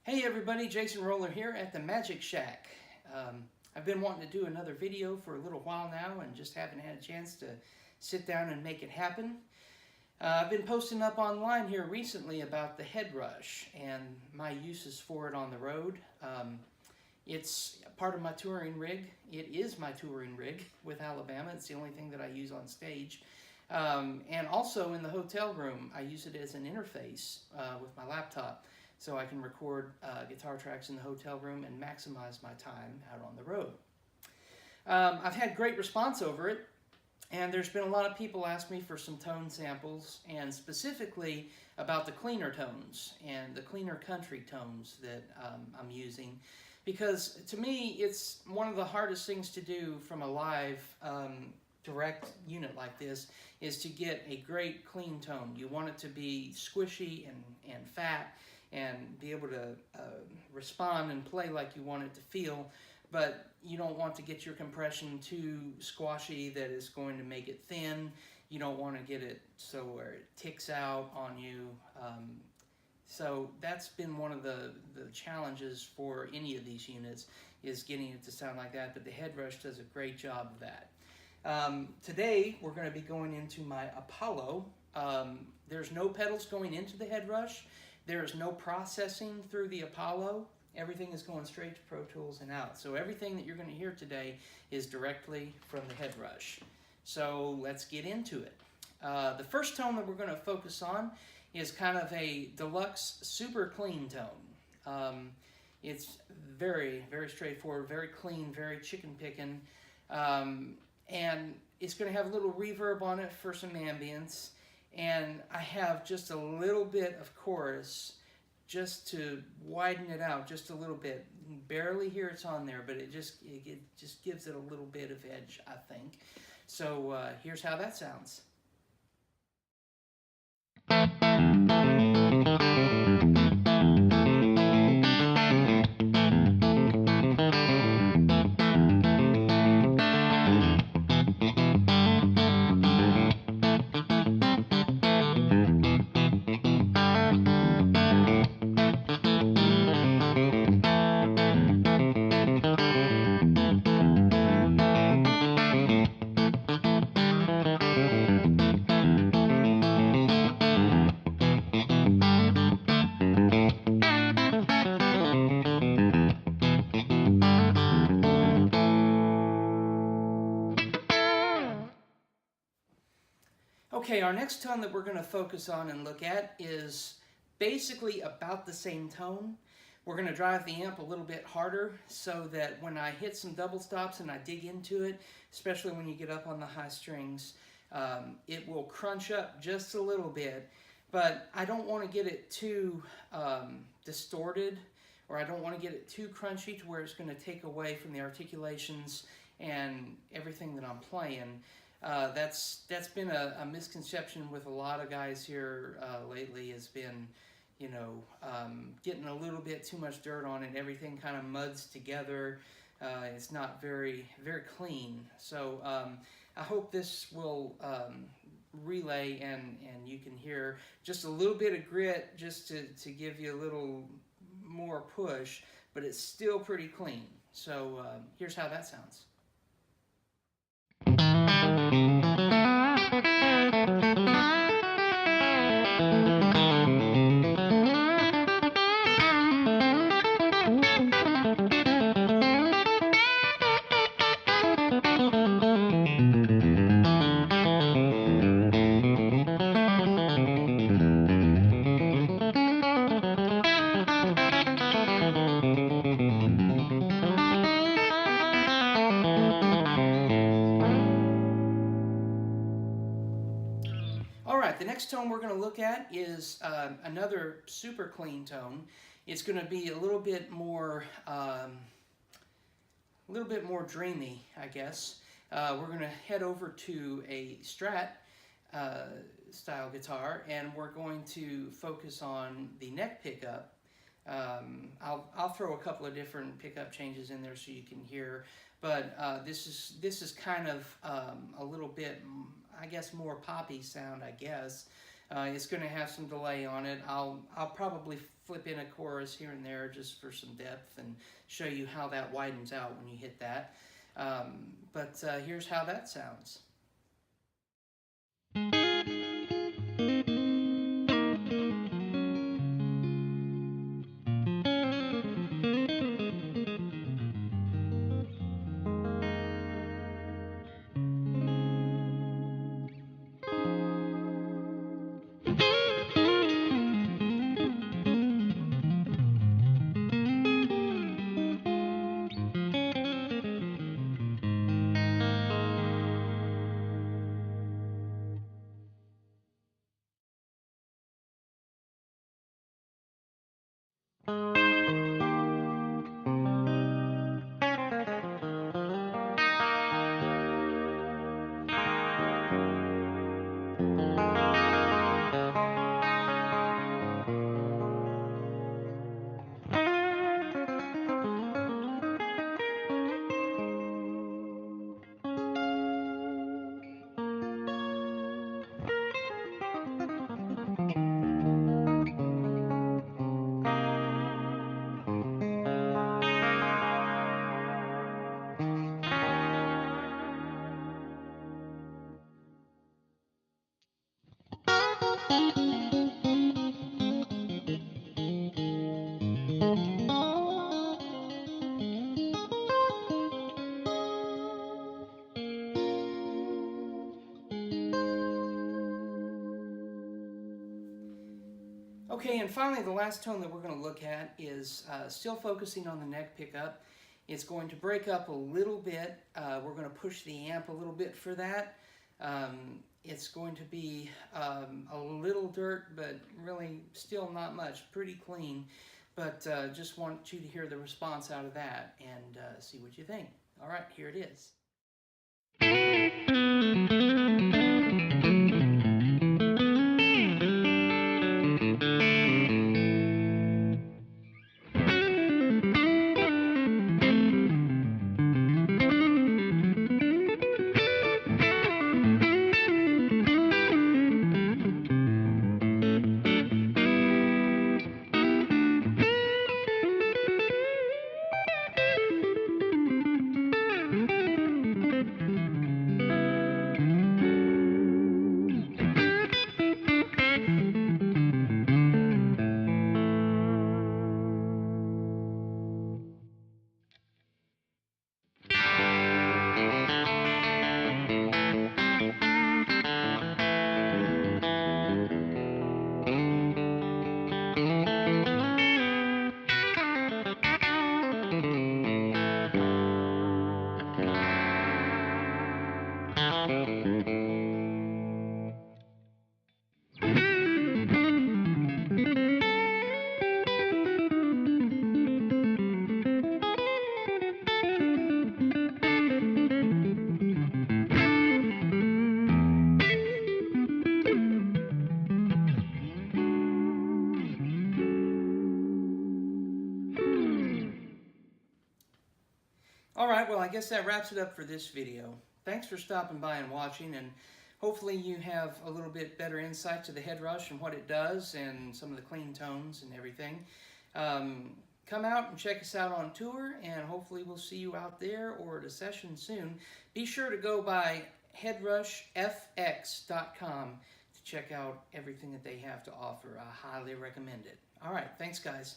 Hey everybody, Jason Roller here at the Magic Shack. I've been wanting to do another video for a little while now and just haven't had a chance to sit down and make it happen. I've been posting up online here recently about the head rush and my uses for it on the road. It's part of my touring rig. It is my touring rig with Alabama. It's the only thing that I use on stage. And also in the hotel room, I use it as an interface with my laptop, so I can record guitar tracks in the hotel room and maximize my time out on the road. I've had great response over it, and there's been a lot of people ask me for some tone samples, and specifically about the cleaner tones and the cleaner country tones that I'm using, because to me it's one of the hardest things to do from a live direct unit like this is to get a great clean tone. You want it to be squishy and fat and be able to respond and play like you want it to feel, but you don't want to get your compression too squashy that is going to make it thin. You don't want to get it so where it ticks out on you. So that's been one of the challenges for any of these units, is getting it to sound like that, but the Head Rush does a great job of that. Today we're going to be going into my Apollo. There's no pedals going into the Head Rush. There is no processing through the Apollo. Everything is going straight to Pro Tools and out. So everything that you're going to hear today is directly from the Head Rush. So let's get into it. The first tone that we're going to focus on is kind of a deluxe super clean tone. It's very, very straightforward, very clean, very chicken picking. And it's going to have a little reverb on it for some ambience. And I have just a little bit of chorus just to widen it out just a little bit. You can barely hear it's on there, but it just gives it a little bit of edge, I think. So here's how that sounds. Okay, our next tone that we're going to focus on and look at is basically about the same tone. We're going to drive the amp a little bit harder so that when I hit some double stops and I dig into it, especially when you get up on the high strings, it will crunch up just a little bit. But I don't want to get it too distorted, or I don't want to get it too crunchy to where it's going to take away from the articulations and everything that I'm playing. That's been a misconception with a lot of guys here lately, has been, you know, getting a little bit too much dirt on it. Everything kind of muds together. It's not very, very clean. So I hope this will relay and you can hear just a little bit of grit just to give you a little more push, but it's still pretty clean. So here's how that sounds. Alright, the next tone we're going to look at is another super clean tone. It's going to be a little bit more dreamy, I guess. We're going to head over to a Strat style guitar, and we're going to focus on the neck pickup. I'll throw a couple of different pickup changes in there so you can hear, but this is kind of a little bit, I guess, more poppy sound, I guess. It's going to have some delay on it. I'll probably flip in a chorus here and there just for some depth and show you how that widens out when you hit that. But here's how that sounds. Okay, and finally the last tone that we're going to look at is still focusing on the neck pickup. It's going to break up a little bit. We're going to push the amp a little bit for that. It's going to be a little dirt, but really still not much, pretty clean. But just want you to hear the response out of that and see what you think. All right, here it is. Alright, well I guess that wraps it up for this video. Thanks for stopping by and watching, and hopefully you have a little bit better insight to the head rush and what it does and some of the clean tones and everything. Come out and check us out on tour, and hopefully we'll see you out there or at a session soon. Be sure to go by headrushfx.com to check out everything that they have to offer. I highly recommend it. Alright, thanks guys.